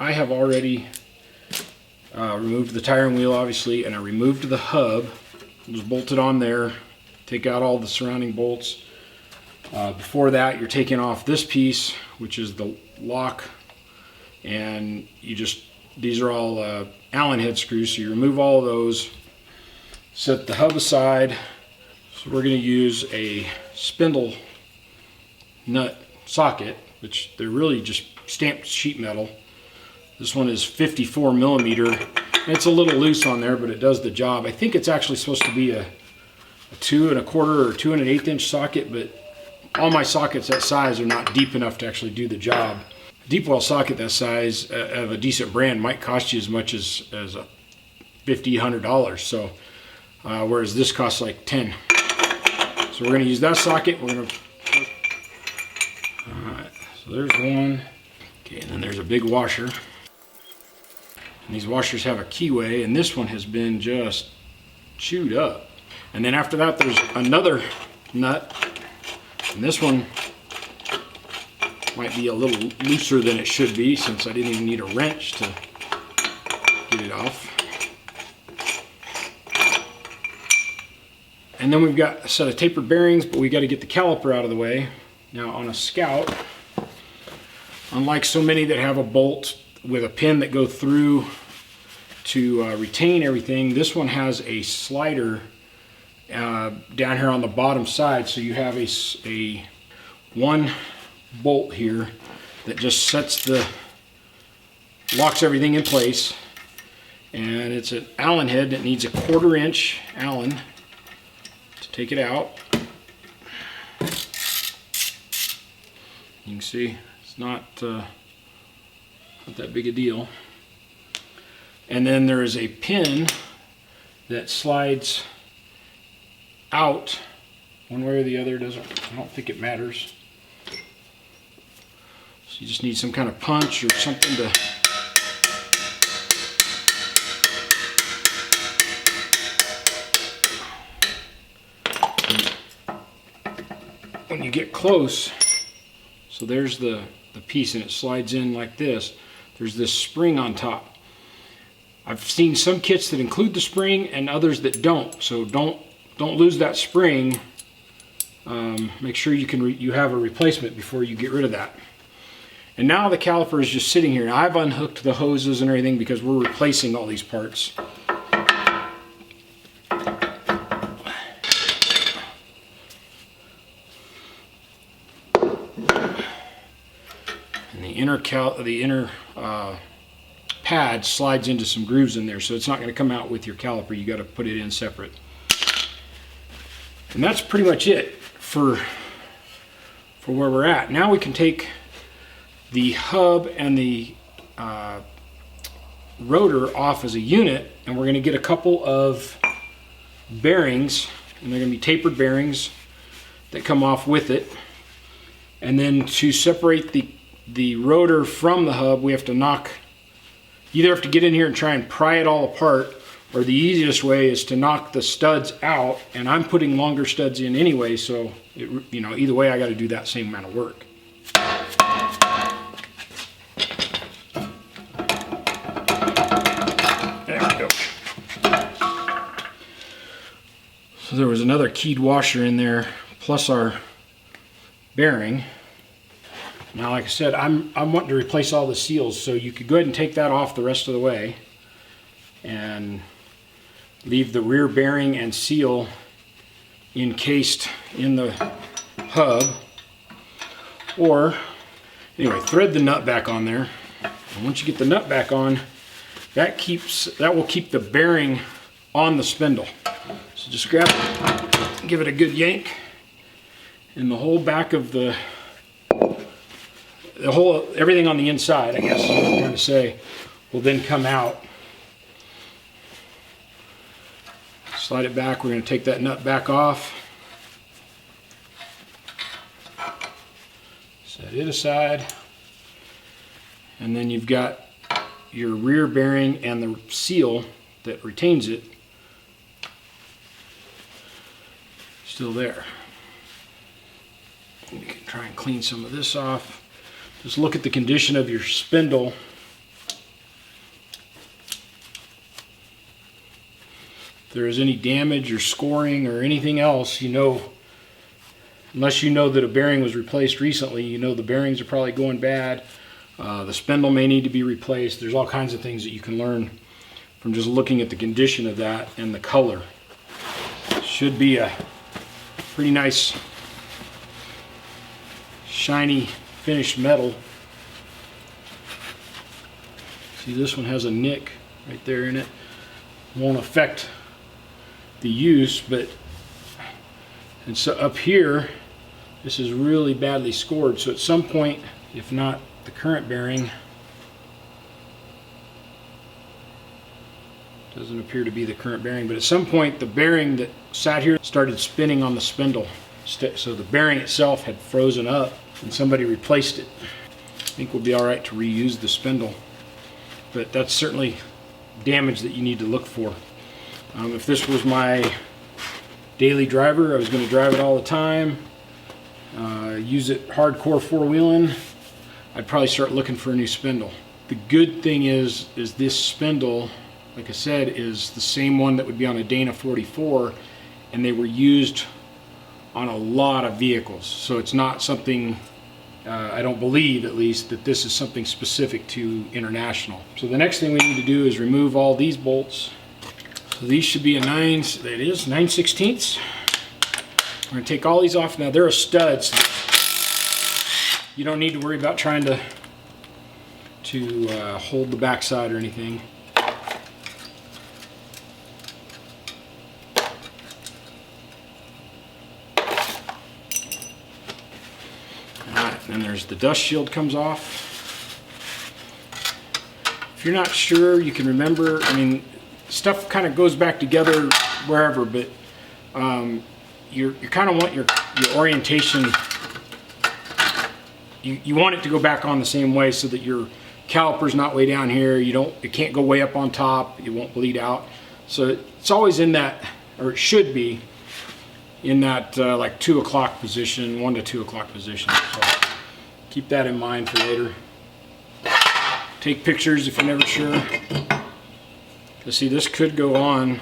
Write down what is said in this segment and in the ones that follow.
I have already removed the tire and wheel, obviously, and I removed the hub. It was bolted on there. Take out all the surrounding bolts. Before that, you're taking off this piece, which is the lock, and these are all Allen head screws, so you remove all of those. Set the hub aside. So we're going to use a spindle nut socket, which they're really just stamped sheet metal. This one is 54 millimeter. It's a little loose on there, but it does the job. I think it's actually supposed to be a 2 1/4 or 2 1/8 inch socket, but all my sockets that size are not deep enough to actually do the job. A deep well socket that size of a decent brand might cost you as much as $50, $100. So, whereas this costs like 10. So we're going to use that socket. We're going to. All right. So there's one. Okay, and then there's a big washer. And these washers have a keyway, and this one has been just chewed up. And then after that, there's another nut, and this one might be a little looser than it should be, since I didn't even need a wrench to get it off. And then we've got a set of tapered bearings, but we got to get the caliper out of the way. Now on a Scout, unlike so many that have a bolt with a pin that go through to retain everything, this one has a slider down here on the bottom side. So you have a one bolt here that just locks everything in place. And it's an Allen head that needs a 1/4 inch Allen to take it out. You can see it's not that big a deal. And then there is a pin that slides out one way or the other. I don't think it matters. So you just need some kind of punch or something to when you get close. So there's the piece, and it slides in like this. There's this spring on top. I've seen some kits that include the spring and others that don't. So don't lose that spring. Make sure you have a replacement before you get rid of that. And now the caliper is just sitting here. Now I've unhooked the hoses and everything because we're replacing all these parts. And the inner pad slides into some grooves in there, so it's not going to come out with your caliper. You got to put it in separate. And that's pretty much it for where we're at. Now we can take the hub and the rotor off as a unit, and we're going to get a couple of bearings, and they're going to be tapered bearings that come off with it. And then to separate the rotor from the hub, we have to either have to get in here and try and pry it all apart, or the easiest way is to knock the studs out. And I'm putting longer studs in anyway, so either way I got to do that same amount of work. There we go. So there was another keyed washer in there, plus our bearing. Now, like I said, I'm wanting to replace all the seals, so you could go ahead and take that off the rest of the way and leave the rear bearing and seal encased in the hub, or anyway, thread the nut back on there. And once you get the nut back on, that will keep the bearing on the spindle. So just grab it, give it a good yank, and the whole back of everything on the inside, I guess is what I'm trying to say, will then come out. Slide it back. We're going to take that nut back off. Set it aside. And then you've got your rear bearing and the seal that retains it still there. We can try and clean some of this off. Just look at the condition of your spindle. If there is any damage or scoring or anything else, you know, unless you know that a bearing was replaced recently, you know the bearings are probably going bad. The spindle may need to be replaced. There's all kinds of things that you can learn from just looking at the condition of that and the color. Should be a pretty nice, shiny, finished metal. See, this one has a nick right there in it. Won't affect the use, and so up here, this is really badly scored. So at some point, if not the current bearing, doesn't appear to be the current bearing, but at some point the bearing that sat here started spinning on the spindle. So the bearing itself had frozen up and somebody replaced it. I think we'll be all right to reuse the spindle, but that's certainly damage that you need to look for. If this was my daily driver, I was going to drive it all the time, use it hardcore four-wheeling, I'd probably start looking for a new spindle. The good thing is this spindle, like I said, is the same one that would be on a Dana 44, and they were used on a lot of vehicles. So it's not something, I don't believe at least, that this is something specific to International. So the next thing we need to do is remove all these bolts. So these should be a 9/16. We're going to take all these off. Now they're a stud, so you don't need to worry about trying to hold the backside or anything. Alright, then there's the dust shield comes off. If you're not sure, you can remember, I mean, stuff kind of goes back together wherever, but you kind of want your orientation, you want it to go back on the same way so that your caliper's not way down here. It can't go way up on top. It won't bleed out. So it's always in that, or it should be in that like 2 o'clock position, 1 to 2 o'clock position. So keep that in mind for later. Take pictures if you're never sure. Because see, this could go on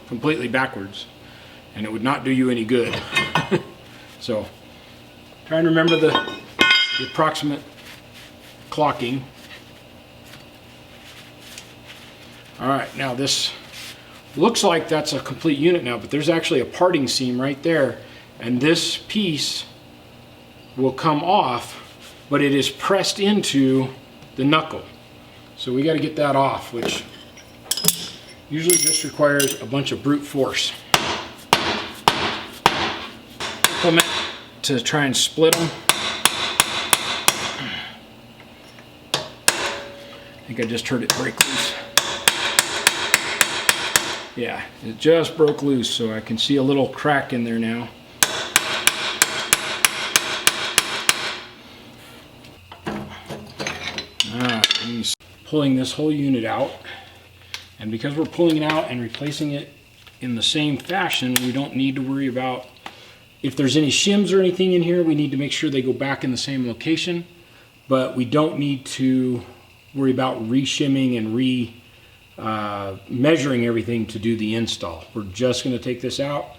completely backwards and it would not do you any good. So try and remember the approximate clocking. Alright, now this looks like that's a complete unit now, but there's actually a parting seam right there, and this piece will come off, but it is pressed into the knuckle. So we got to get that off, which usually just requires a bunch of brute force. Implement to try and split them. I think I just heard it break loose. Yeah, it just broke loose, so I can see a little crack in there now. Pulling this whole unit out, and because we're pulling it out and replacing it in the same fashion, we don't need to worry about if there's any shims or anything in here. We need to make sure they go back in the same location, but we don't need to worry about re-shimming and measuring everything to do the install. We're just going to take this out,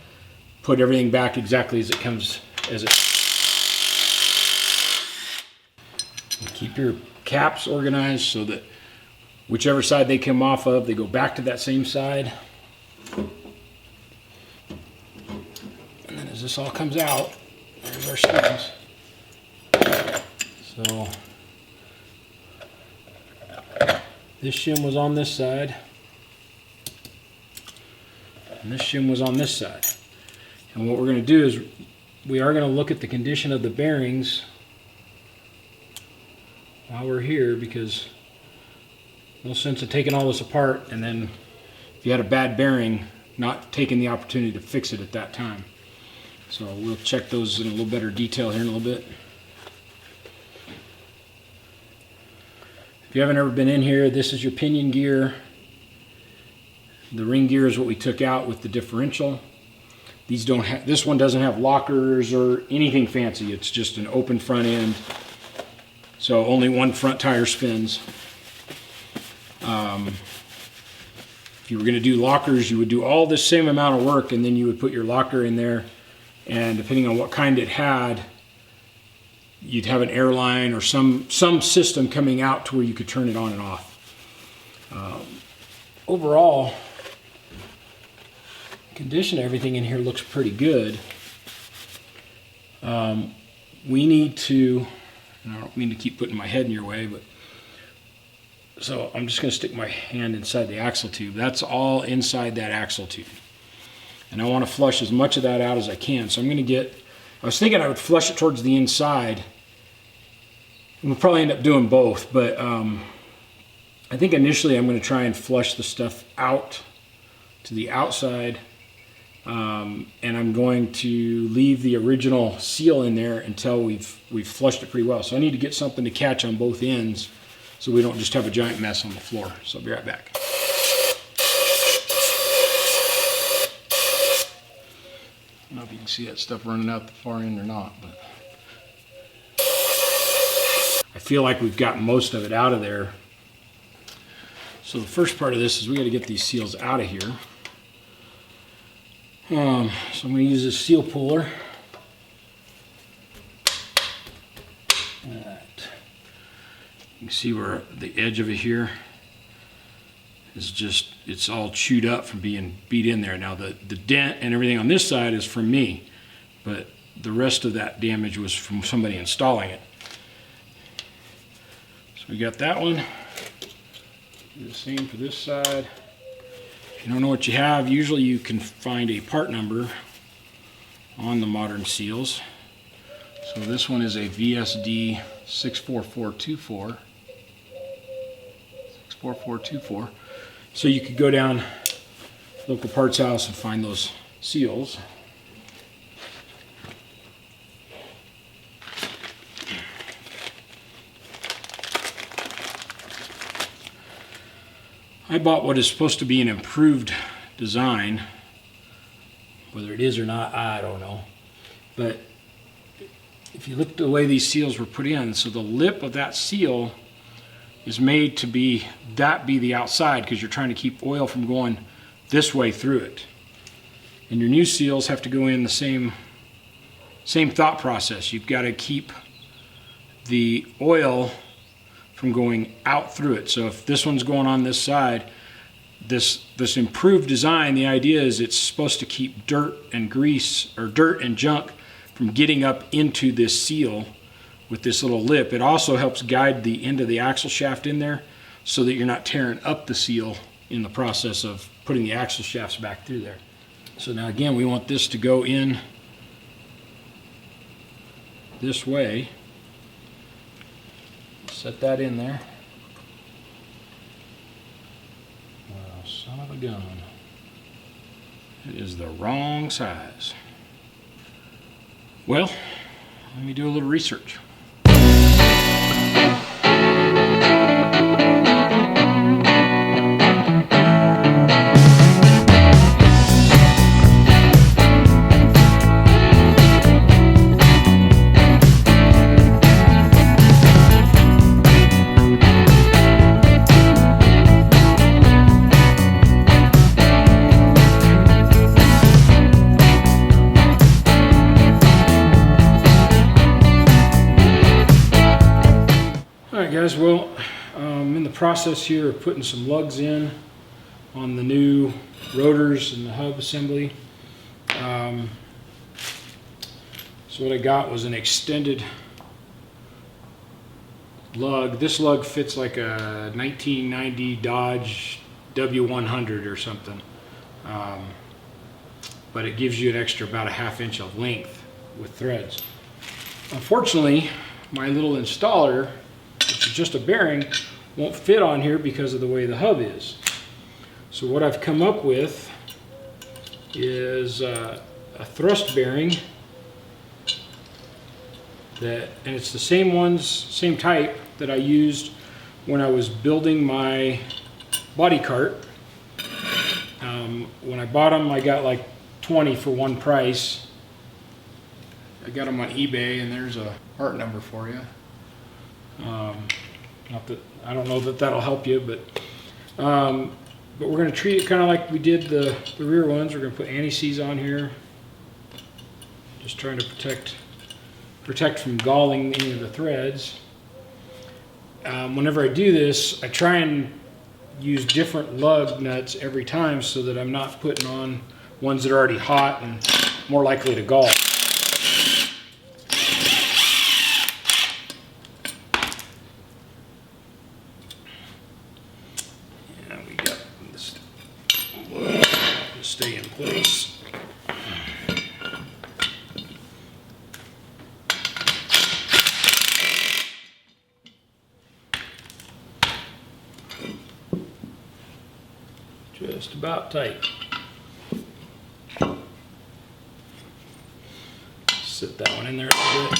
put everything back exactly as it comes, and keep your caps organized so that whichever side they come off of, they go back to that same side. as this all comes out, there's our stems. So this shim was on this side, and this shim was on this side. And what we're going to do is we are going to look at the condition of the bearings while we're here, because no sense of taking all this apart and then if you had a bad bearing, not taking the opportunity to fix it at that time. So we'll check those in a little better detail here in a little bit. If you haven't ever been in here, this is your pinion gear. The ring gear is what we took out with the differential. These don't have, this one doesn't have lockers or anything fancy. It's just an open front end. So only one front tire spins. If you were going to do lockers, you would do all this same amount of work, and then you would put your locker in there, and depending on what kind it had, you'd have an airline or some system coming out to where you could turn it on and off. Overall, condition of everything in here looks pretty good. We need to, and I don't mean to keep putting my head in your way, but so I'm just going to stick my hand inside the axle tube. That's all inside that axle tube. And I want to flush as much of that out as I can. So I'm going to get, I was thinking I would flush it towards the inside. We'll probably end up doing both, but I think initially I'm going to try and flush the stuff out to the outside. And I'm going to leave the original seal in there until we've flushed it pretty well. So I need to get something to catch on both ends, so we don't just have a giant mess on the floor. So I'll be right back. I don't know if you can see that stuff running out the far end or not, but I feel like we've got most of it out of there. So the first part of this is we got to get these seals out of here. So I'm going to use this seal puller. You can see where the edge of it here is just, it's all chewed up from being beat in there. Now the dent and everything on this side is from me, but the rest of that damage was from somebody installing it. So we got that one. Do the same for this side. If you don't know what you have, usually you can find a part number on the modern seals. So this one is a VSD 64424. 64424. So you could go down local parts house and find those seals. I bought what is supposed to be an improved design. Whether it is or not, I don't know. But if you look at the way these seals were put in, so the lip of that seal is made to be the outside, because you're trying to keep oil from going this way through it. And your new seals have to go in the same thought process. You've got to keep the oil from going out through it. So if this one's going on this side, this improved design, the idea is it's supposed to keep dirt and grease, or dirt and junk, from getting up into this seal with this little lip. It also helps guide the end of the axle shaft in there so that you're not tearing up the seal in the process of putting the axle shafts back through there. So now again, we want this to go in this way. Set that in there. Oh, son of a gun. It is the wrong size. Well, let me do a little research. Guys, well, I'm in the process here of putting some lugs in on the new rotors and the hub assembly. So what I got was an extended lug. This lug fits like a 1990 Dodge W100 or something. But it gives you an extra about a ½ inch of length with threads. Unfortunately, my little installer, which is just a bearing, won't fit on here because of the way the hub is. So what I've come up with is a thrust bearing and it's the same type that I used when I was building my body cart. When I bought them, I got like 20 for one price. I got them on eBay, and there's a part number for you. Not that I don't know that that'll help you, but we're going to treat it kind of like we did the rear ones. We're going to put anti-seize on here, just trying to protect from galling any of the threads. Whenever I do this, I try and use different lug nuts every time so that I'm not putting on ones that are already hot and more likely to gall. And we got this to stay in place. Just about tight. Sit that one in there a little bit.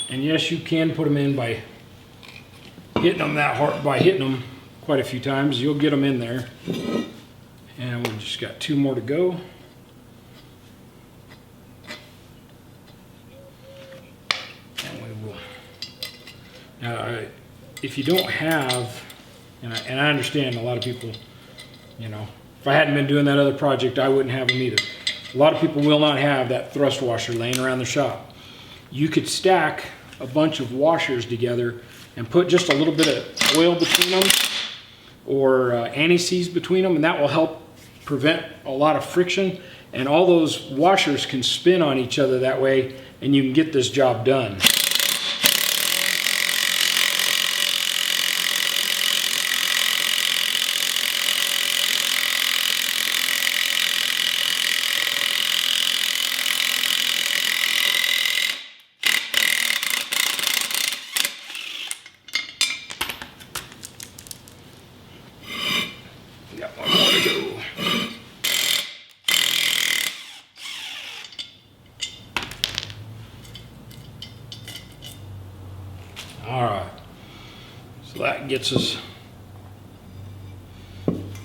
And yes, you can put them in by hitting them that hard, by hitting them quite a few times. You'll get them in there. And we've just got 2 more to go. Now, if you don't have, and I understand a lot of people, you know, if I hadn't been doing that other project, I wouldn't have them either. A lot of people will not have that thrust washer laying around the shop. You could stack a bunch of washers together and put just a little bit of oil between them or anti-seize between them, and that will help prevent a lot of friction. And all those washers can spin on each other that way, and you can get this job done. Got one more to go. All right, so that gets us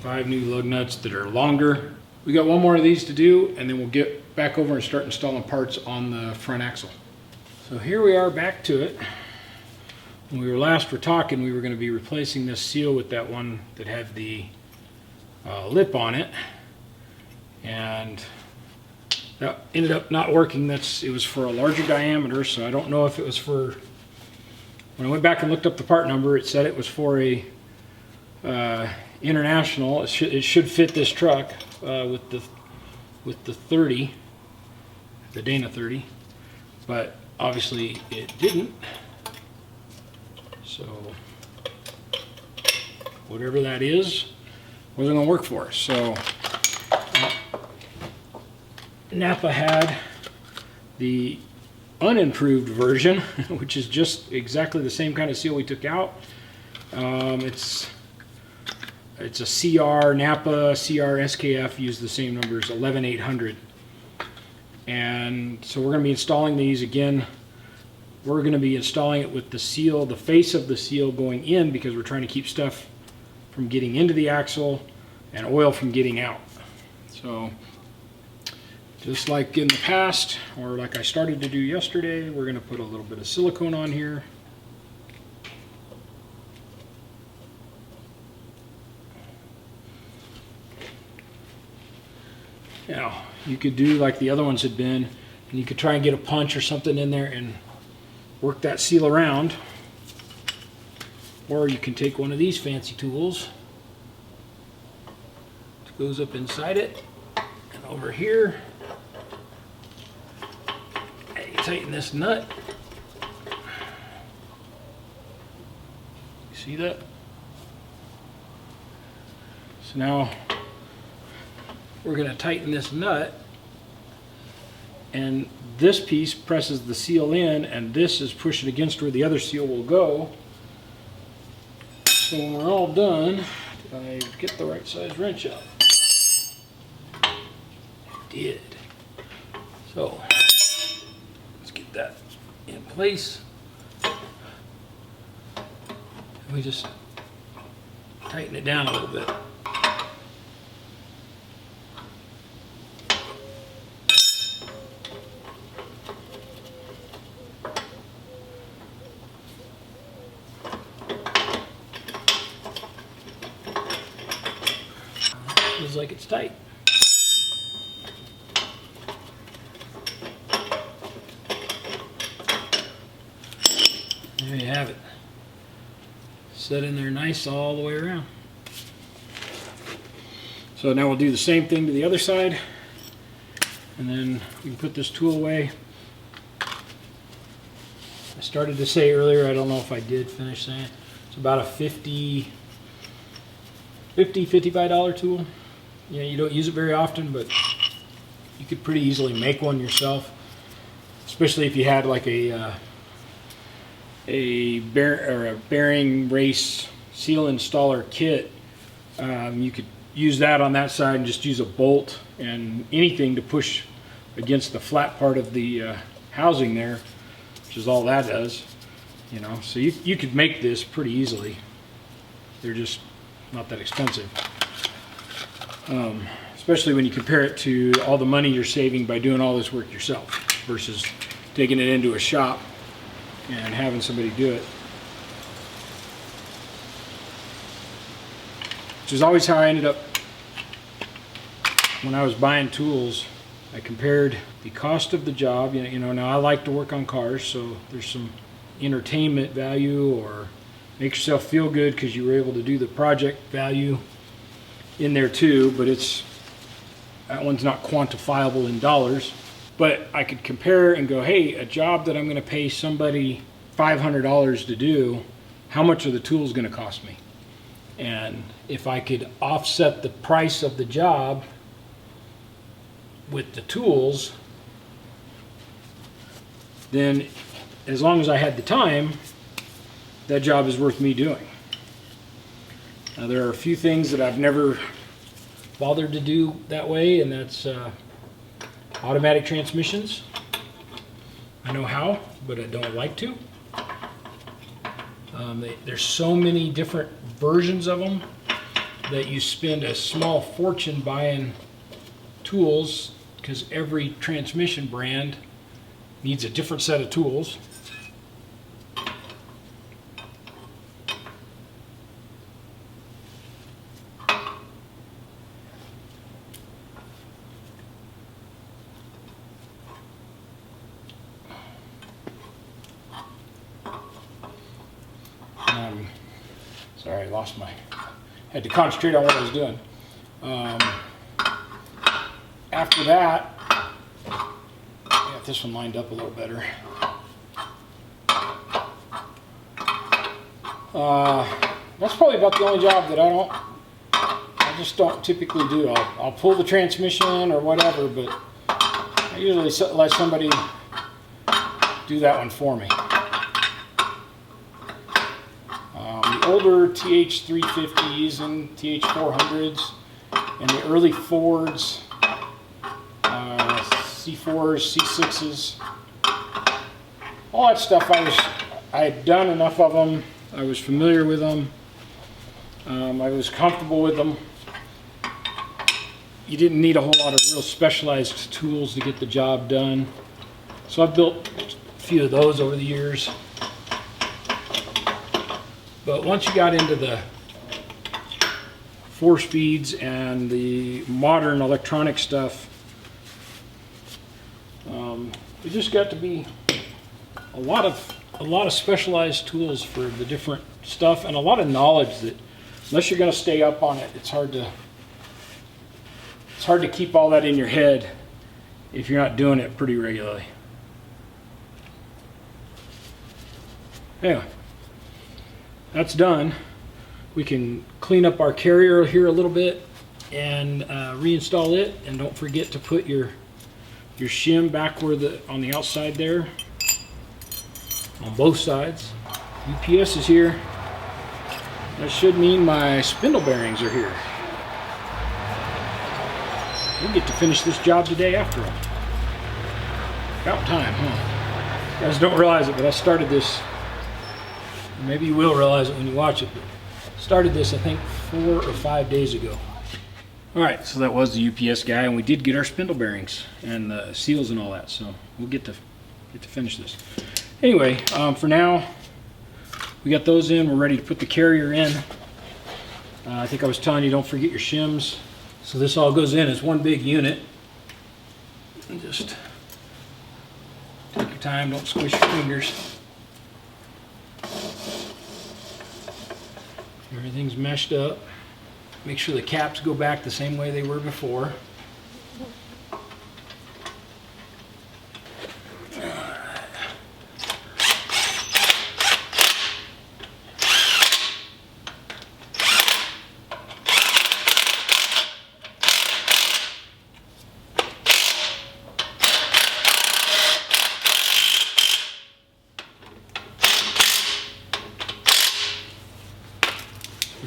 5 new lug nuts that are longer. We got one more of these to do, and then we'll get back over and start installing parts on the front axle. So here we are back to it. When we were last talking, we were going to be replacing this seal with that one that had the lip on it, and that ended up not working. It was for a larger diameter, so I don't know if it was for, when I went back and looked up the part number, it said it was for a international. It should fit this truck with the 30, the Dana 30, but obviously it didn't. So whatever that is wasn't going to work for us. So Napa had the unimproved version, which is just exactly the same kind of seal we took out. It's a CR, Napa CR SKF used the same numbers, 11800. And so we're going to be installing these again. We're going to be installing it with the seal, the face of the seal going in, because we're trying to keep stuff from getting into the axle and oil from getting out. So just like in the past, or like I started to do yesterday, we're going to put a little bit of silicone on here. Now, you could do like the other ones had been, and you could try and get a punch or something in there and work that seal around. Or you can take one of these fancy tools. It goes up inside it. And over here, and you tighten this nut. You see that? So now we're going to tighten this nut, and this piece presses the seal in, and this is pushing against where the other seal will go. So when we're all done, did I get the right size wrench out? I did. So let's get that in place. And we just tighten it down a little bit. Feels like it's tight. There you have it. Set in there nice all the way around. So now we'll do the same thing to the other side, and then we can put this tool away. I started to say earlier, I don't know if I did finish saying, it's about a $55 tool. Yeah, you don't use it very often, but you could pretty easily make one yourself, especially if you had like a bearing race seal installer kit. You could use that on that side and just use a bolt and anything to push against the flat part of the housing there, which is all that does, you know. So you could make this pretty easily. They're just not that expensive. Especially when you compare it to all the money you're saving by doing all this work yourself versus taking it into a shop and having somebody do it. Which is always how I ended up when I was buying tools. I compared the cost of the job. You know, now I like to work on cars, so there's some entertainment value or make yourself feel good because you were able to do the project value in there too, but that one's not quantifiable in dollars. But I could compare and go, hey, a job that I'm going to pay somebody $500 to do, how much are the tools going to cost me? And if I could offset the price of the job with the tools, then as long as I had the time, that job is worth me doing. Now, there are a few things that I've never bothered to do that way, and that's automatic transmissions. I know how, but I don't like to. There's so many different versions of them that you spend a small fortune buying tools because every transmission brand needs a different set of tools. Sorry, I lost had to concentrate on what I was doing. After that, I got this one lined up a little better. That's probably about the only job that I just don't typically do. I'll pull the transmission or whatever, but I usually let somebody do that one for me. The older TH350s and TH400s and the early Fords, C4s, C6s, all that stuff, I had done enough of them. I was familiar with them. I was comfortable with them. You didn't need a whole lot of real specialized tools to get the job done. So I've built a few of those over the years. But once you got into the 4-speeds and the modern electronic stuff, it just got to be a lot of a lot of specialized tools for the different stuff, and a lot of knowledge that, unless you're going to stay up on it, it's hard to keep all that in your head if you're not doing it pretty regularly. Anyway, that's done. We can clean up our carrier here a little bit and reinstall it. And don't forget to put your shim back where on the outside there, on both sides. UPS is here. That should mean my spindle bearings are here. We'll get to finish this job today after all. About time, huh? You guys don't realize it, but I started this, maybe you will realize it when you watch it, but started this I think 4 or 5 days ago. Alright, so that was the UPS guy, and we did get our spindle bearings and the seals and all that, so we'll get to finish this. Anyway, for now, we got those in. We're ready to put the carrier in. I think I was telling you, don't forget your shims. So this all goes in as one big unit. And just take your time, don't squish your fingers. Everything's meshed up. Make sure the caps go back the same way they were before.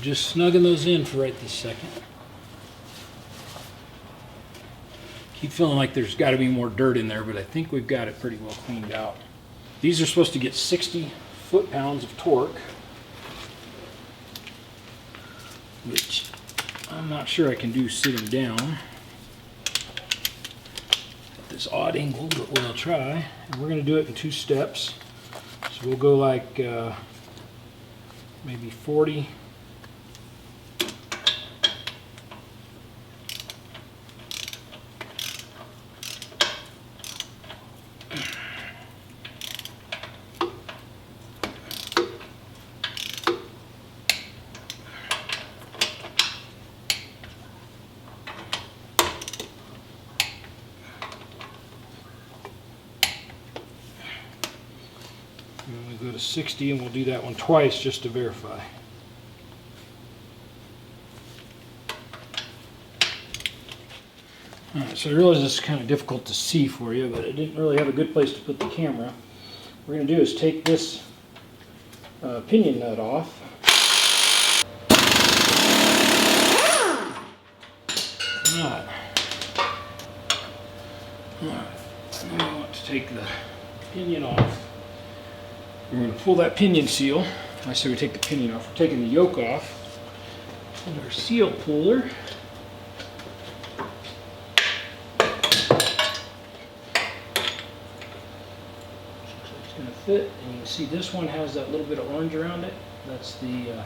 Just snugging those in for right this second. Keep feeling like there's got to be more dirt in there, but I think we've got it pretty well cleaned out. These are supposed to get 60 foot-pounds of torque, which I'm not sure I can do sitting down at this odd angle, but we'll try. And we're going to do it in 2 steps. So we'll go like maybe 40. Go to 60, and we'll do that one twice just to verify. Alright, so I realize this is kind of difficult to see for you, but I didn't really have a good place to put the camera. What we're going to do is take this pinion nut off. Alright. Now we want to take the pinion off. We're going to pull that pinion seal. I say we take the pinion off. We're taking the yoke off. And our seal puller. It's going to fit. And you can see this one has that little bit of orange around it. That's the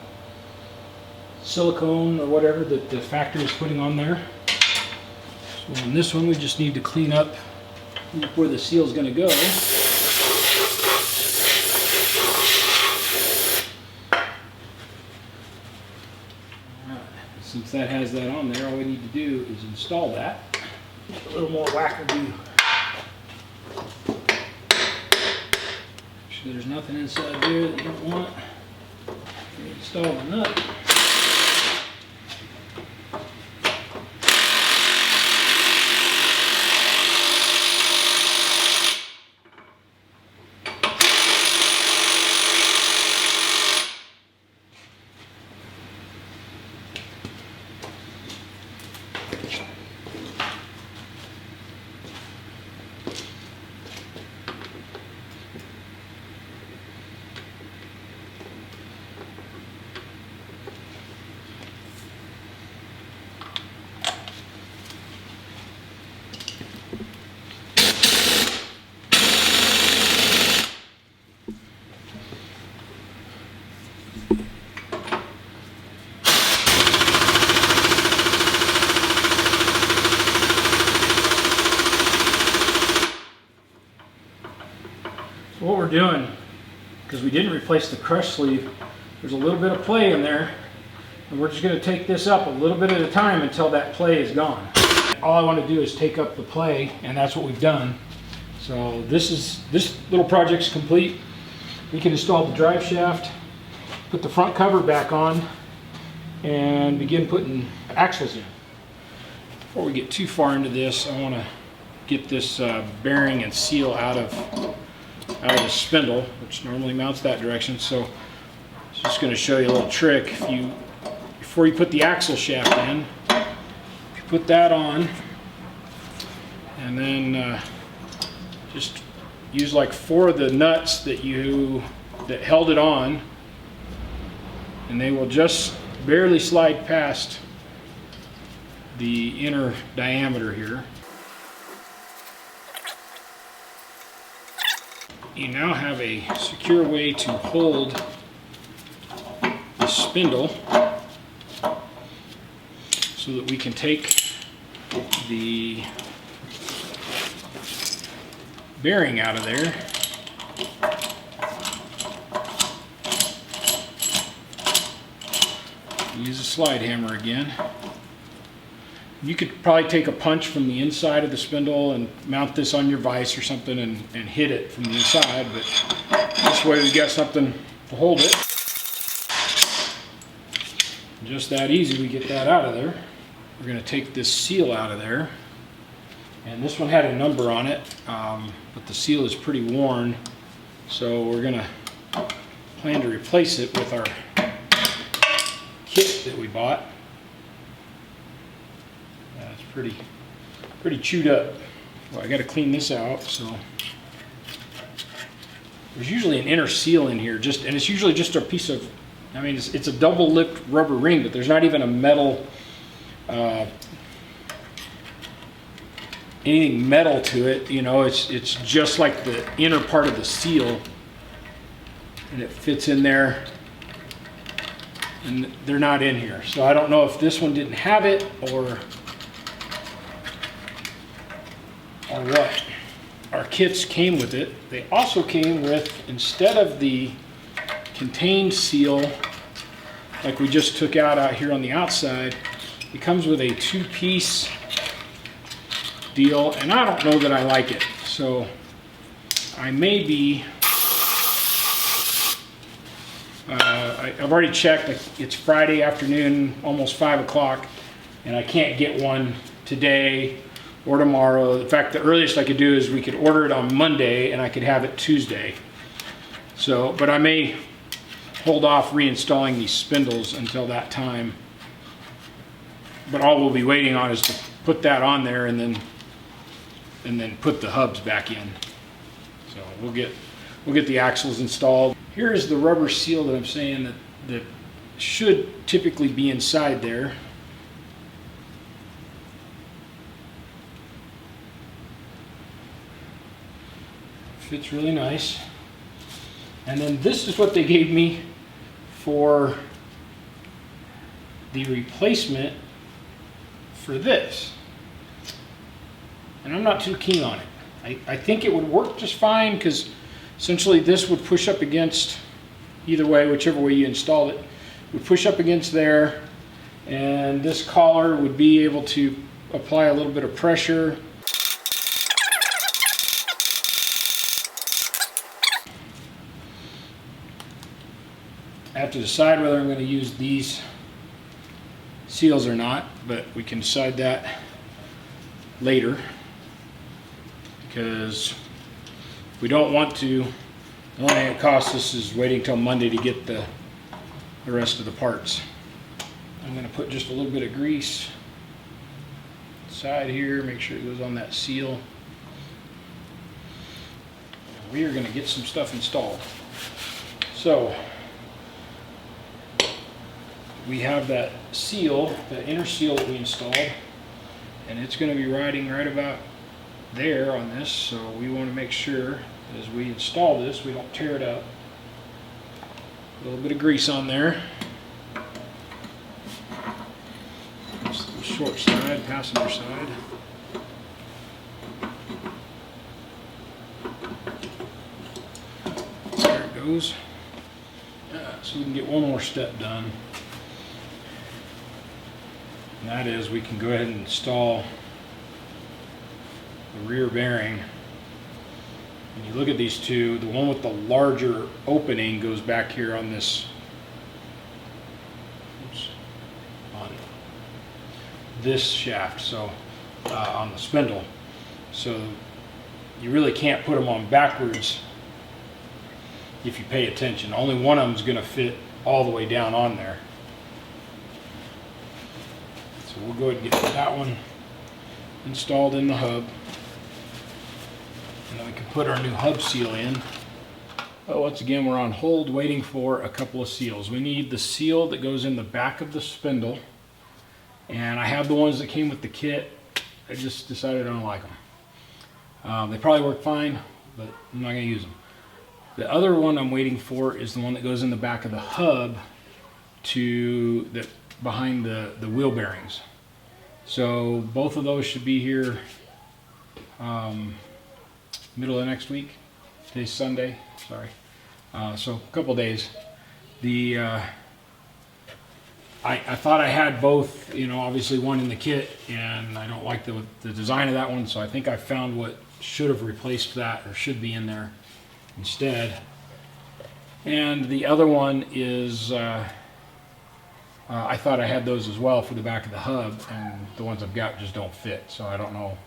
silicone or whatever that the factory is putting on there. So on this one we just need to clean up where the seal is going to go. Since that has that on there, all we need to do is install that. A little more wackadoo. Make sure there's nothing inside there that you don't want. Install the nut. What we're doing because we didn't replace the crush sleeve, there's a little bit of play in there, and we're just going to take this up a little bit at a time until that play is gone. All I want to do is take up the play, and that's what we've done. So this little project's complete. We can install the drive shaft, put the front cover back on, and begin putting axles in. Before we get too far into this, I want to get this bearing and seal out of the spindle, which normally mounts that direction. So I'm just going to show you a little trick. Before you put the axle shaft in, you put that on, and then just use like 4 of the nuts that held it on, and they will just barely slide past the inner diameter here. You now have a secure way to hold the spindle so that we can take the bearing out of there. Use a slide hammer again. You could probably take a punch from the inside of the spindle and mount this on your vise or something and hit it from the inside, but this way we got something to hold it. Just that easy, we get that out of there. We're going to take this seal out of there, and this one had a number on it, but the seal is pretty worn, so we're going to plan to replace it with our kit that we bought. It's pretty chewed up. Well, I got to clean this out. So there's usually an inner seal in here, and it's usually just a piece of, I mean, it's a double-lipped rubber ring, but there's not even a metal, anything metal to it. You know, it's just like the inner part of the seal, and it fits in there. And they're not in here, so I don't know if this one didn't have it or what. Our kits came with it. They also came with, instead of the contained seal like we just took out here on the outside, it comes with a 2-piece deal, and I don't know that I like it. So I may be, I've already checked. It's Friday afternoon, almost 5 o'clock, and I can't get one today or tomorrow. In fact, the earliest I could do is we could order it on Monday and I could have it Tuesday. So, but I may hold off reinstalling these spindles until that time. But all we'll be waiting on is to put that on there and then put the hubs back in. So we'll get the axles installed. Here is the rubber seal that I'm saying that should typically be inside there. Fits really nice. And then this is what they gave me for the replacement for this. And I'm not too keen on it. I think it would work just fine, because essentially this would push up against, either way, whichever way you install it, would push up against there, and this collar would be able to apply a little bit of pressure. I have to decide whether I'm going to use these seals or not, but we can decide that later, because we don't want to. The only thing it costs us is waiting till Monday to get the rest of the parts. I'm going to put just a little bit of grease inside here, make sure it goes on that seal. We are going to get some stuff installed. So we have that seal, the inner seal that we installed, and it's going to be riding right about there on this, so we want to make sure as we install this we don't tear it up. A little bit of grease on there. That's the short side, passenger side. There it screws. So we can get one more step done. And that is, we can go ahead and install the rear bearing. When you look at these two, the one with the larger opening goes back here on this, on this shaft, so on the spindle. So you really can't put them on backwards if you pay attention. Only one of them is going to fit all the way down on there. So we'll go ahead and get that one installed in the hub. And then we can put our new hub seal in. Well, once again, we're on hold waiting for a couple of seals. We need the seal that goes in the back of the spindle. And I have the ones that came with the kit. I just decided I don't like them. They probably work fine, but I'm not going to use them. The other one I'm waiting for is the one that goes in the back of the hub behind the wheel bearings. So both of those should be here middle of next week. Today's Sunday, sorry. So a couple days. I thought I had both, obviously one in the kit, and I don't like the design of that one, so I think I found what should have replaced that, or should be in there instead. And the other one is, I thought I had those as well for the back of the hub, and the ones I've got just don't fit, so I don't know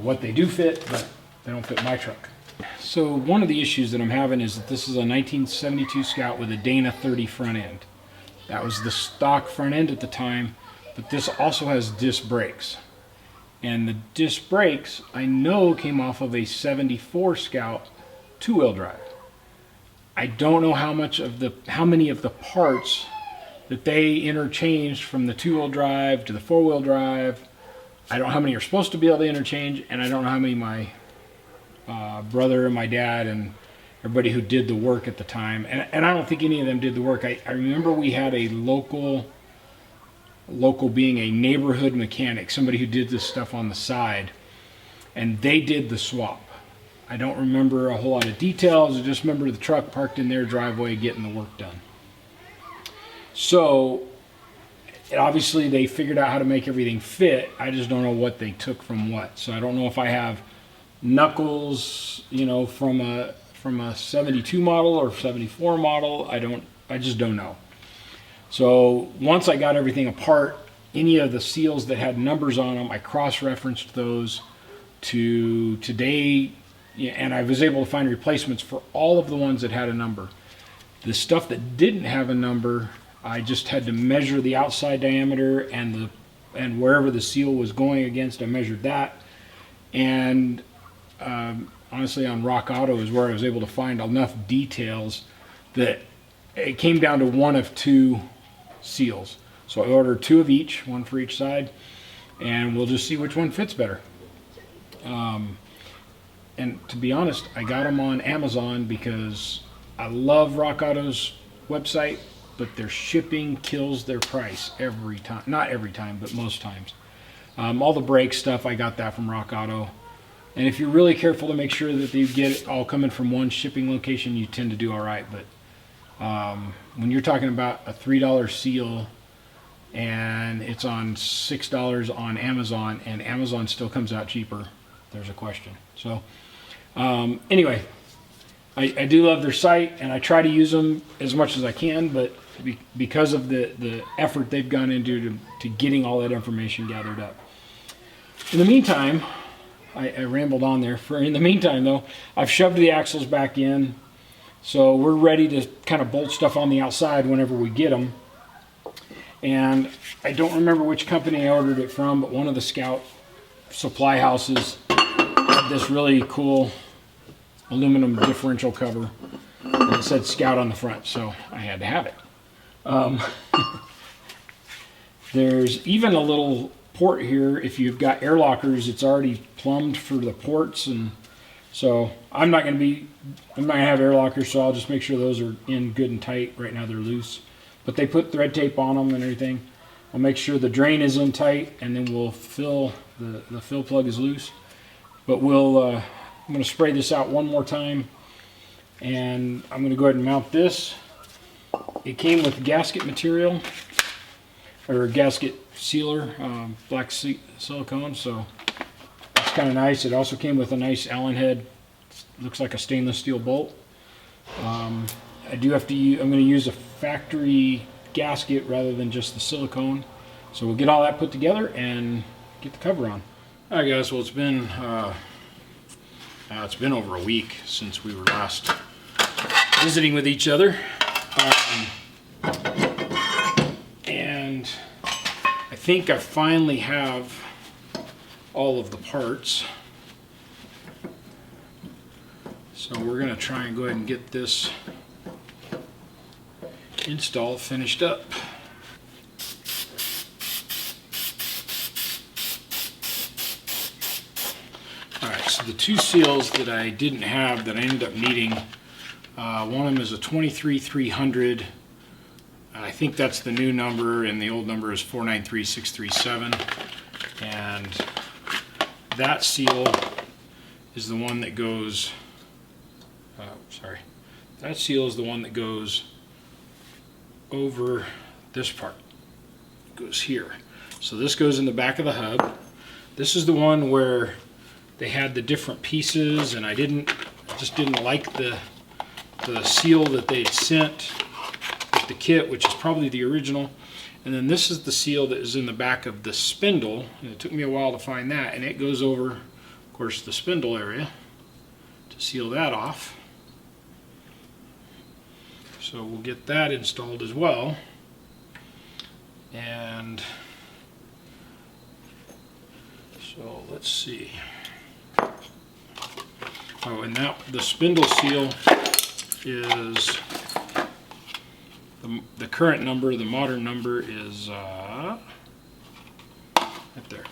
what they do fit, but they don't fit my truck. So one of the issues that I'm having is that this is a 1972 Scout with a Dana 30 front end. That was the stock front end at the time, but this also has disc brakes. And the disc brakes, I know, came off of a 74 Scout two-wheel drive. I don't know how many of the parts that they interchanged from the two-wheel drive to the four-wheel drive. I don't know how many are supposed to be able to interchange, and I don't know how many my brother and my dad and everybody who did the work at the time, and I don't think any of them did the work. I remember we had a local being a neighborhood mechanic, somebody who did this stuff on the side, and they did the swap. I don't remember a whole lot of details. I just remember the truck parked in their driveway getting the work done. So obviously they figured out how to make everything fit. I just don't know what they took from what. So I don't know if I have knuckles, from a 72 model or 74 model. I just don't know. So once I got everything apart, any of the seals that had numbers on them, I cross-referenced those to today, and I was able to find replacements for all of the ones that had a number. The stuff that didn't have a number, I just had to measure the outside diameter and wherever the seal was going against, I measured that. And honestly, on Rock Auto is where I was able to find enough details that it came down to one of two seals. So I ordered two of each, one for each side, and we'll just see which one fits better. And to be honest, I got them on Amazon because I love Rock Auto's website, but their shipping kills their price every time. Not every time, but most times. All the brake stuff, I got that from Rock Auto. And if you're really careful to make sure that you get it all coming from one shipping location, you tend to do all right. But when you're talking about a $3 seal and it's on $6 on Amazon, and Amazon still comes out cheaper, there's a question. So anyway, I do love their site, and I try to use them as much as I can, but because of the effort they've gone into to getting all that information gathered up. In the meantime, I rambled on there. In the meantime, though, I've shoved the axles back in, so we're ready to kind of bolt stuff on the outside whenever we get them. And I don't remember which company I ordered it from, but one of the Scout supply houses had this really cool aluminum differential cover, and it said Scout on the front, so I had to have it. There's even a little port here. If you've got air lockers, it's already plumbed for the ports, and so I'm not going to have air lockers, so I'll just make sure those are in good and tight. Right now they're loose, but they put thread tape on them and everything. I'll make sure the drain is in tight, and then we'll fill the fill plug is loose. But I'm going to spray this out one more time And I'm going to go ahead and mount this. It came with gasket material, or gasket sealer, black silicone, so it's kind of nice. It also came with a nice Allen head, looks like a stainless steel bolt. I do have to use, I'm going to use a factory gasket rather than just the silicone. So we'll get all that put together and get the cover on. All right, guys. Well, it's been over a week since we were last visiting with each other, and I think I finally have all of the parts. So we're going to try and go ahead and get this install finished up. Alright, so the two seals that I didn't have that I ended up needing, one of them is a 23300. I think that's the new number, and the old number is 493637. And that seal is the one that goes, that seal is the one that goes over this part. It goes here. So this goes in the back of the hub. This is the one where they had the different pieces, and I just didn't like the seal that they sent with the kit, which is probably the original. And then this is the seal that is in the back of the spindle, and it took me a while to find that, and it goes over, of course, the spindle area to seal that off. So we'll get that installed as well. And so let's see. Oh, and that the spindle seal is the current number. The modern number is right there,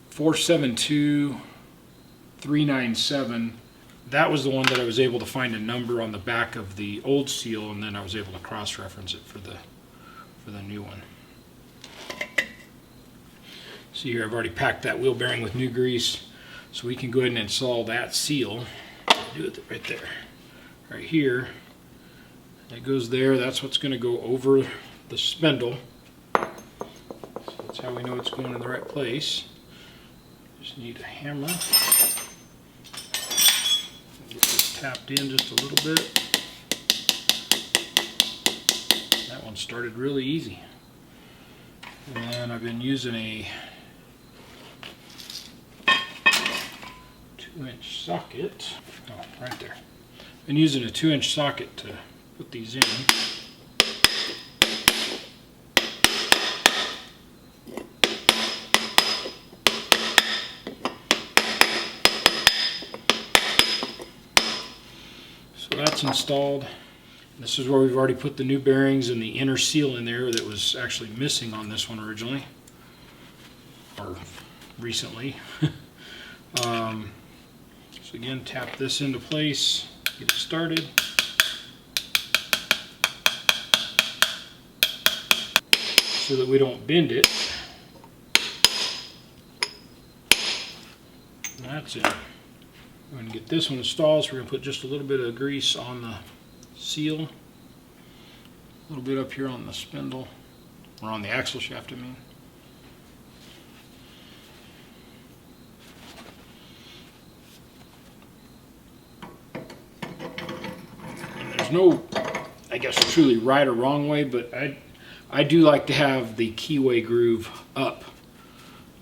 472397. That was the one that I was able to find a number on the back of the old seal, and then I was able to cross-reference it for the new one. See here, I've already packed that wheel bearing with new grease, so we can go ahead and install that seal. Do it right there, right here. That goes there. That's what's going to go over the spindle. So that's how we know it's going in the right place. Just need a hammer. Get this tapped in just a little bit. That one started really easy. And then I've been using a 2-inch socket. Oh, right there. Been using a 2-inch socket to put these in. So that's installed. This is where we've already put the new bearings and the inner seal in there that was actually missing on this one originally, or recently. So again, tap this into place, get it started. So that we don't bend it. And that's it. We're going to get this one installed, so we're going to put just a little bit of grease on the seal, a little bit up here on the spindle, or on the axle shaft, I mean. And there's no, I guess, truly right or wrong way, but I do like to have the keyway groove up,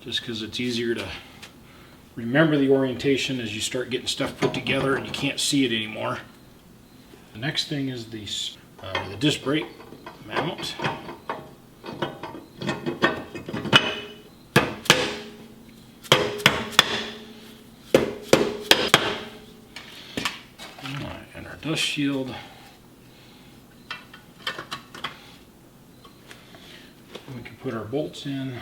just because it's easier to remember the orientation as you start getting stuff put together and you can't see it anymore. The next thing is the disc brake mount. And our dust shield. We can put our bolts in.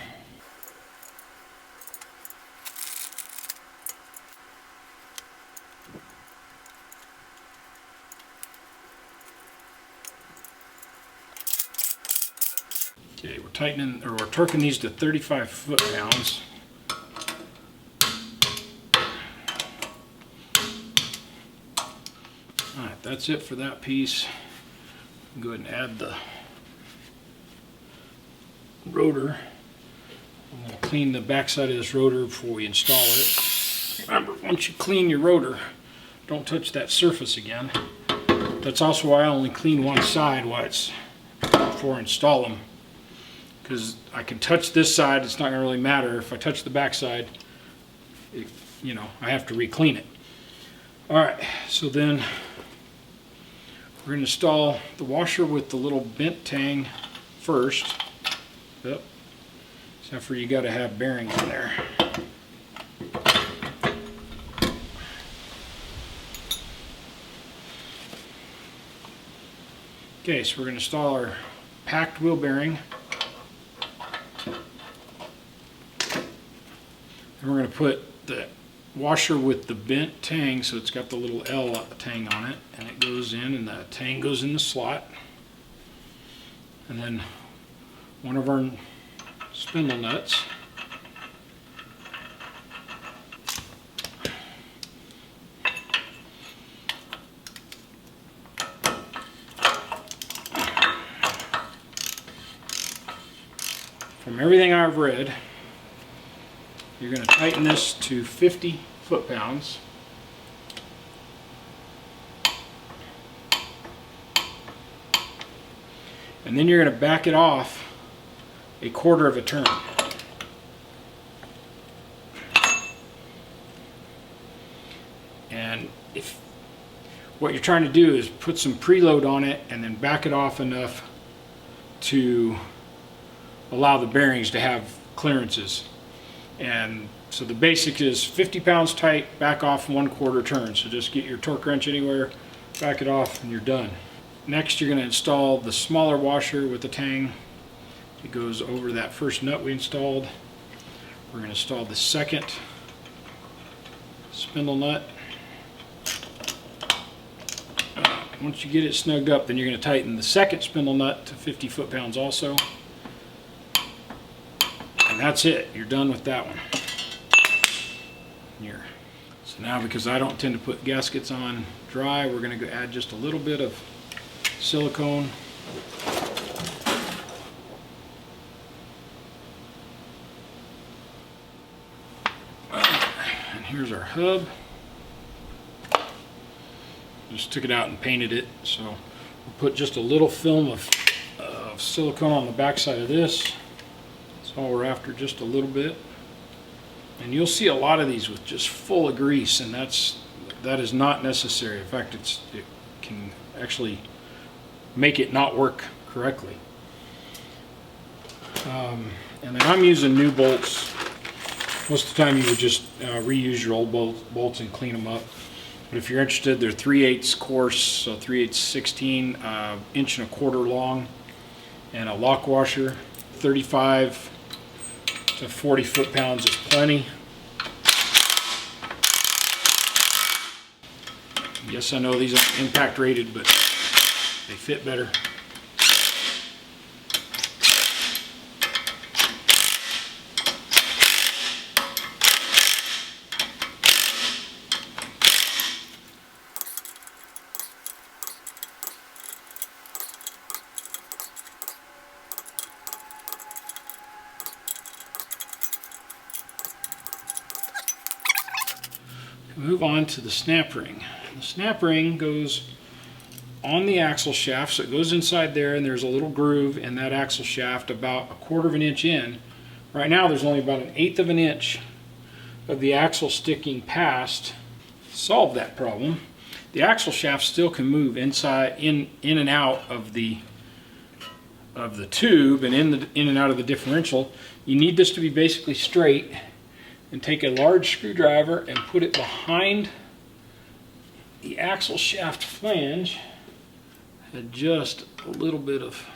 Okay, we're tightening, or we're torquing these to 35 foot-pounds. that's it for that piece. Go ahead and add the rotor. I'm going to clean the backside of this rotor before we install it. Remember, once you clean your rotor, don't touch that surface again. That's also why I only clean one side before I install them. Because I can touch this side, it's not going to really matter. If I touch the backside, I have to re-clean it. Alright, so then we're going to install the washer with the little bent tang first. Yep. Except for you got to have bearings in there. Okay, so we're going to install our packed wheel bearing. And we're going to put the washer with the bent tang, so it's got the little L tang on it, and it goes in, and the tang goes in the slot. And then one of our spindle nuts. From everything I've read, you're going to tighten this to 50 foot-pounds. And then you're going to back it off a quarter of a turn. And if what you're trying to do is put some preload on it and then back it off enough to allow the bearings to have clearances. And so the basic is 50 pounds tight, back off 1/4 turn. So just get your torque wrench anywhere, back it off, and you're done. Next, you're going to install the smaller washer with the tang. It goes over that first nut we installed. We're going to install the second spindle nut. Once you get it snugged up, then you're going to tighten the second spindle nut to 50 foot-pounds also. And that's it. You're done with that one. Here. So now, because I don't tend to put gaskets on dry, we're going to go add just a little bit of silicone. And here's our hub. Just took it out and painted it. So we'll put just a little film of silicone on the back side of this. That's all we're after, just a little bit. And you'll see a lot of these with just full of grease, and that is not necessary. In fact, it can actually make it not work correctly. And then I'm using new bolts. Most of the time you would just reuse your old bolts and clean them up. But if you're interested, they're 3/8 coarse, so 3/8 16, 1.25 inches long, and a lock washer. 35 to 40 foot-pounds is plenty. Yes, I know these aren't impact rated, but they fit better. Move on to the snap ring. The snap ring goes on the axle shaft, so it goes inside there, and there's a little groove in that axle shaft about 1/4 inch in. Right now there's only about 1/8 inch of the axle sticking past. Solve that problem. The axle shaft still can move inside, in and out of the tube and in and out of the differential. You need this to be basically straight, and take a large screwdriver and put it behind the axle shaft flange. Adjust a little bit of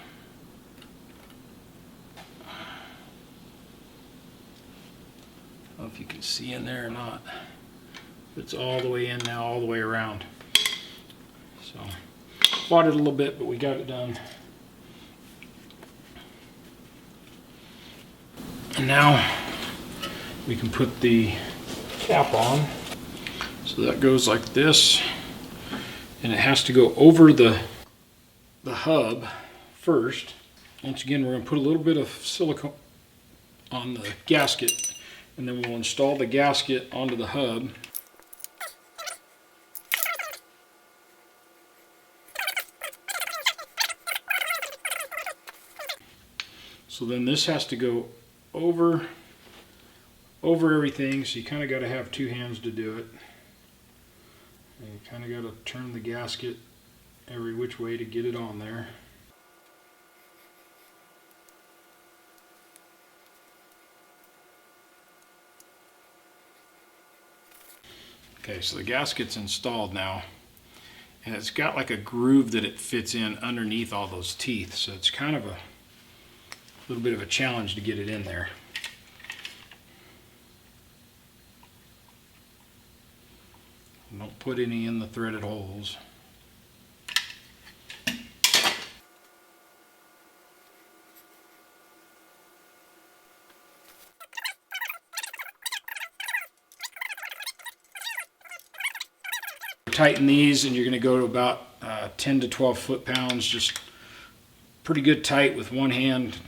I don't know if you can see in there or not. It's all the way in now, all the way around. So fought it a little bit, but we got it done. And now we can put the cap on. So that goes like this. and it has to go over the hub first. Once again, we're going to put a little bit of silicone on the gasket, and then we'll install the gasket onto the hub. So then this has to go over everything, so you kind of got to have two hands to do it. And you kind of got to turn the gasket every which way to get it on there. Okay, so the gasket's installed now, and it's got like a groove that it fits in underneath all those teeth, so it's kind of a little bit of a challenge to get it in there. Don't put any in the threaded holes. Tighten these, and you're going to go to about 10 to 12 foot-pounds, just pretty good tight with one hand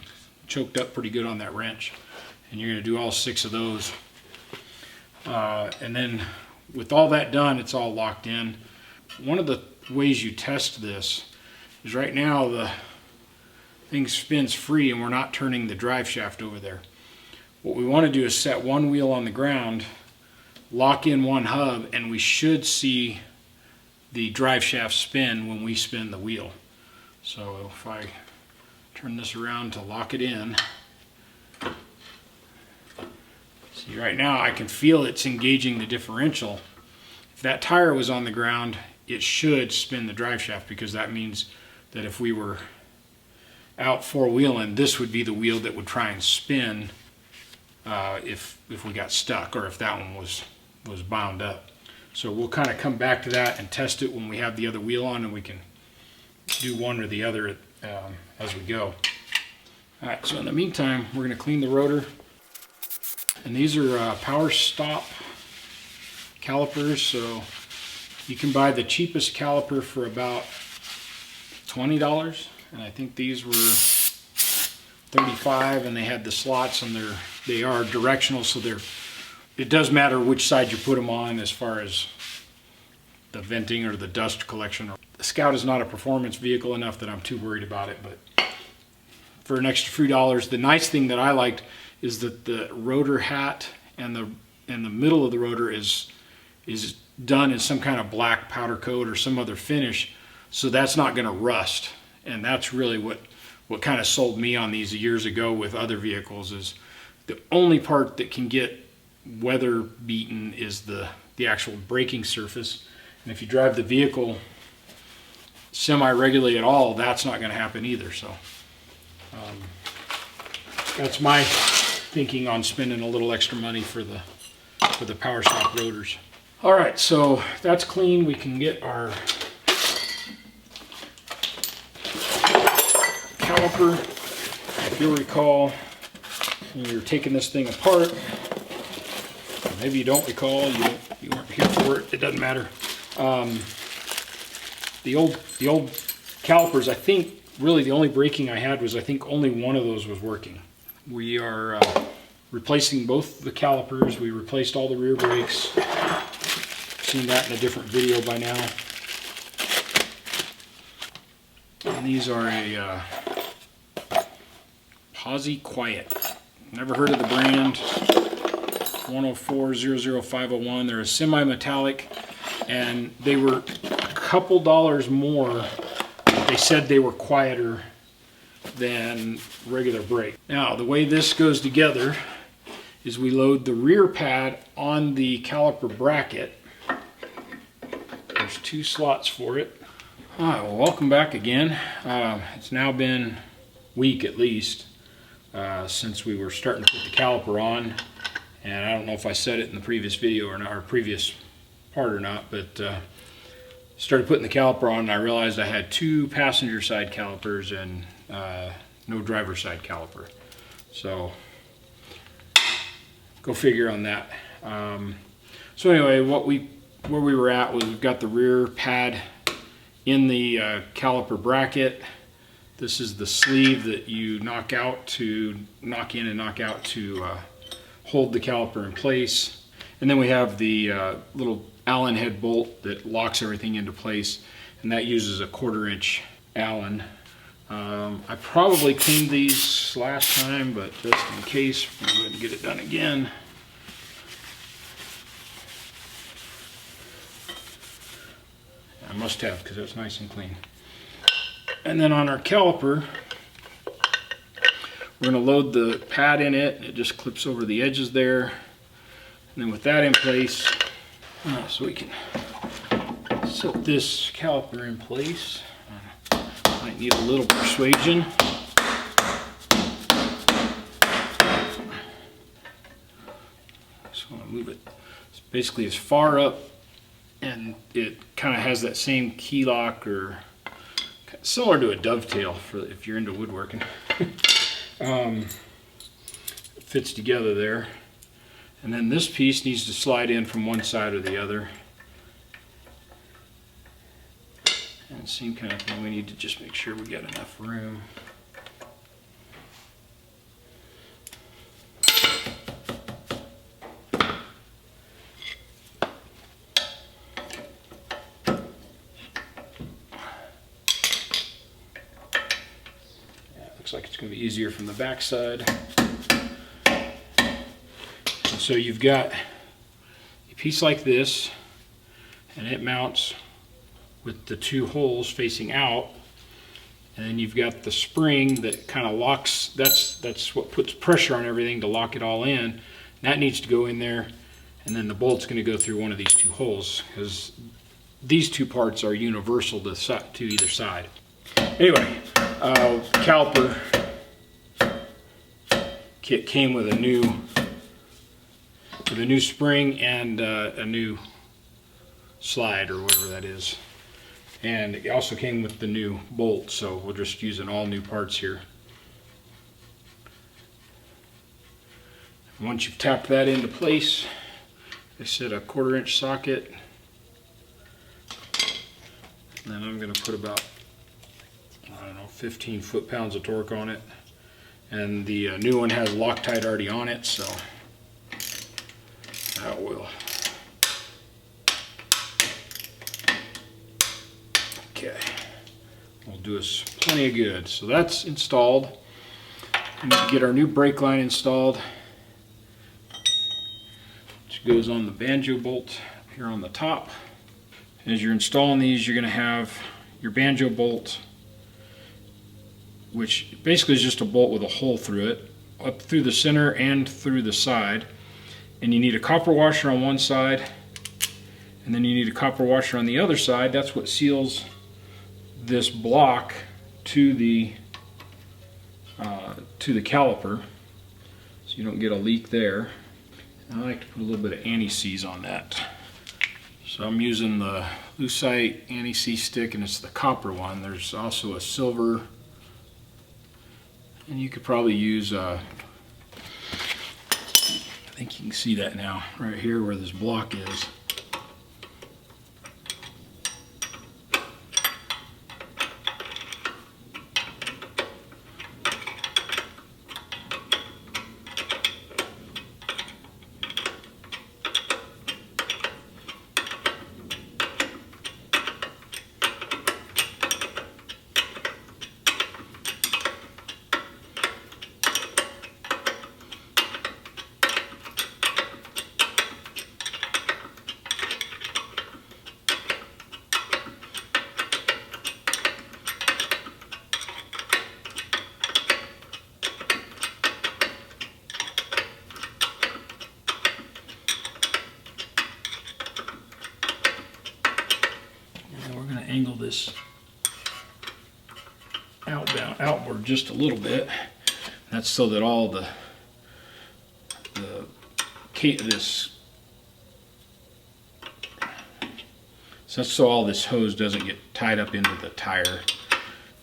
choked up pretty good on that wrench. And you're going to do all 6 of those. And then with all that done, it's all locked in. One of the ways you test this is right now the thing spins free and we're not turning the drive shaft over there. What we want to do is set one wheel on the ground, lock in one hub, and we should see the drive shaft spin when we spin the wheel. So if I turn this around to lock it in, see right now I can feel it's engaging the differential. If that tire was on the ground, it should spin the drive shaft, because that means that if we were out four-wheeling, this would be the wheel that would try and spin if we got stuck, or if that one was bound up. So we'll kind of come back to that and test it when we have the other wheel on, and we can do one or the other as we go. Alright, so in the meantime, we're going to clean the rotor. And these are power stop calipers, so you can buy the cheapest caliper for about $20, and I think these were $35, and they had the slots, and they are directional, so it does matter which side you put them on as far as the venting or the dust collection. The Scout is not a performance vehicle enough that I'm too worried about it, but for an extra few dollars, the nice thing that I liked is that the rotor hat and the middle of the rotor is done in some kind of black powder coat or some other finish, so that's not going to rust. And that's really what kind of sold me on these years ago with other vehicles, is the only part that can get weather beaten is the actual braking surface. And if you drive the vehicle semi-regularly at all, that's not going to happen either. So that's my thinking on spending a little extra money for the power stop rotors. All right, so that's clean. We can get our caliper. If you'll recall, when you're taking this thing apart, maybe you don't recall, you weren't here for it, it doesn't matter. The old calipers, I think really the only braking I had was, I think only one of those was working. We are replacing both the calipers. We replaced all the rear brakes. Seen that in a different video by now. And these are a Posi Quiet. Never heard of the brand. 104-00501. They're a semi-metallic, and they were a couple dollars more. They said they were quieter than regular brake. Now, the way this goes together is we load the rear pad on the caliper bracket. There's 2 slots for it. All right, well, welcome back again. It's now been a week at least since we were starting to put the caliper on. And I don't know if I said it in the previous video or not, or previous part or not, but started putting the caliper on, and I realized I had 2 passenger side calipers and no driver side caliper. So go figure on that. So anyway, where we were at was we've got the rear pad in the caliper bracket. This is the sleeve that you knock in and knock out to hold the caliper in place. And then we have the little Allen head bolt that locks everything into place, and that uses a 1/4 inch Allen. I probably cleaned these last time, but just in case, we'll go ahead and get it done again. I must have, because it's nice and clean. And then on our caliper, we're going to load the pad in it. It just clips over the edges there. And then with that in place, so we can set this caliper in place. Might need a little persuasion. Just want to move it basically as far up, and it kind of has that same key lock, or similar to a dovetail for if you're into woodworking. It fits together there. And then this piece needs to slide in from one side or the other. And same kind of thing, we need to just make sure we got enough room. Looks like it's going to be easier from the back side. And so you've got a piece like this, and it mounts with the 2 holes facing out, and then you've got the spring that kind of locks. That's what puts pressure on everything to lock it all in. That needs to go in there, and then the bolt's going to go through one of these 2 holes, because these 2 parts are universal to either side. Anyway, caliper kit came with a new spring and a new slide, or whatever that is, and it also came with the new bolt. So we're just using all new parts here. Once you've tapped that into place, I said a 1/4 inch socket, and then I'm going to put about, I don't know, 15 foot-pounds of torque on it. And the new one has Loctite already on it, so that will. Okay, will do us plenty of good. So that's installed. We need to get our new brake line installed, which goes on the banjo bolt here on the top. As you're installing these, you're going to have your banjo bolt, which basically is just a bolt with a hole through it, up through the center and through the side. And you need a copper washer on one side, and then you need a copper washer on the other side. That's what seals this block to the caliper, so you don't get a leak there. And I like to put a little bit of anti-seize on that. So I'm using the Lucite anti-seize stick, and it's the copper one. There's also a silver, and you could probably use, I think you can see that now, right here where this block is. Angle this outward just a little bit. That's so that all so all this hose doesn't get tied up into the tire,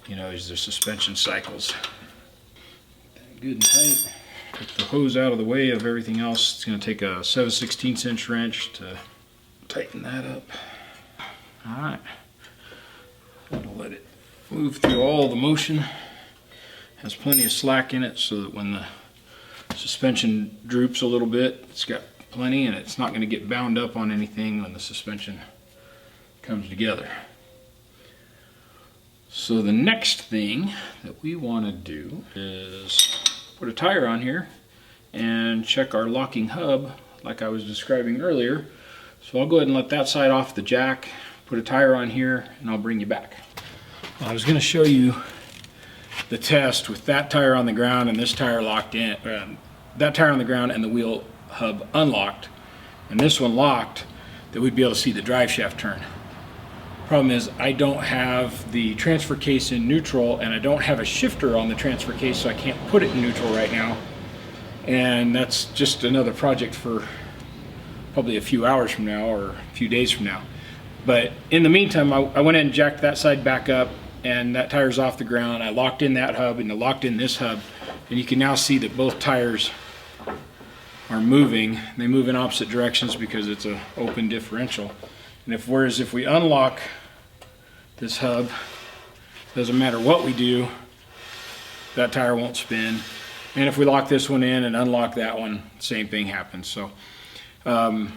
you know, as the suspension cycles. Good and tight. Take the hose out of the way of everything else. It's going to take a 7/16 inch wrench to tighten that up. All right. move through all the motion. Has plenty of slack in it so that when the suspension droops a little bit, it's got plenty and it's not going to get bound up on anything when the suspension comes together. So the next thing that we want to do is put a tire on here and check our locking hub like I was describing earlier. So I'll go ahead and let that side off the jack, put a tire on here, and I'll bring you back. I was going to show you the test with that tire on the ground and this tire locked in, that tire on the ground and the wheel hub unlocked, and this one locked, that we'd be able to see the drive shaft turn. Problem is I don't have the transfer case in neutral and I don't have a shifter on the transfer case, so I can't put it in neutral right now. And that's just another project for probably a few hours from now or a few days from now. But in the meantime, I went in and jacked that side back up, and that tire's off the ground. I locked in that hub and I locked in this hub, and you can now see that both tires are moving. They move in opposite directions because it's an open differential. And whereas if we unlock this hub, doesn't matter what we do, that tire won't spin. And if we lock this one in and unlock that one, same thing happens. So a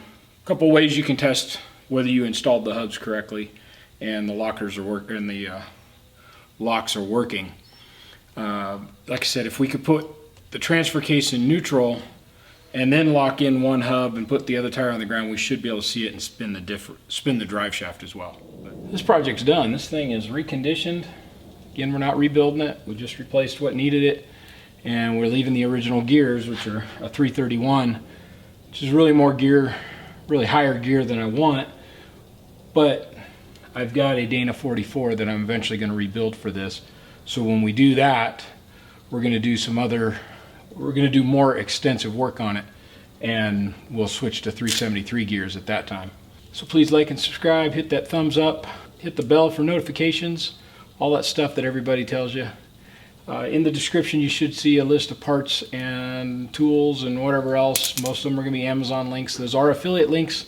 couple ways you can test whether you installed the hubs correctly and the lockers are working and the locks are working. Like I said, if we could put the transfer case in neutral and then lock in one hub and put the other tire on the ground, we should be able to see it and spin the drive shaft as well. But this project's done. This thing is reconditioned. Again, we're not rebuilding it. We just replaced what needed it, and we're leaving the original gears, which are a 331, which is really more gear, really higher gear than I want. But I've got a Dana 44 that I'm eventually going to rebuild for this. So when we do that, we're going to do more extensive work on it, and we'll switch to 373 gears at that time. So please like and subscribe, hit that thumbs up, hit the bell for notifications, all that stuff that everybody tells you. In the description you should see a list of parts and tools and whatever else. Most of them are going to be Amazon links. Those are affiliate links.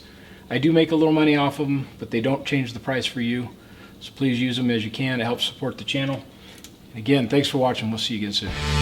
I do make a little money off of them, but they don't change the price for you. So please use them as you can to help support the channel. And again, thanks for watching. We'll see you again soon.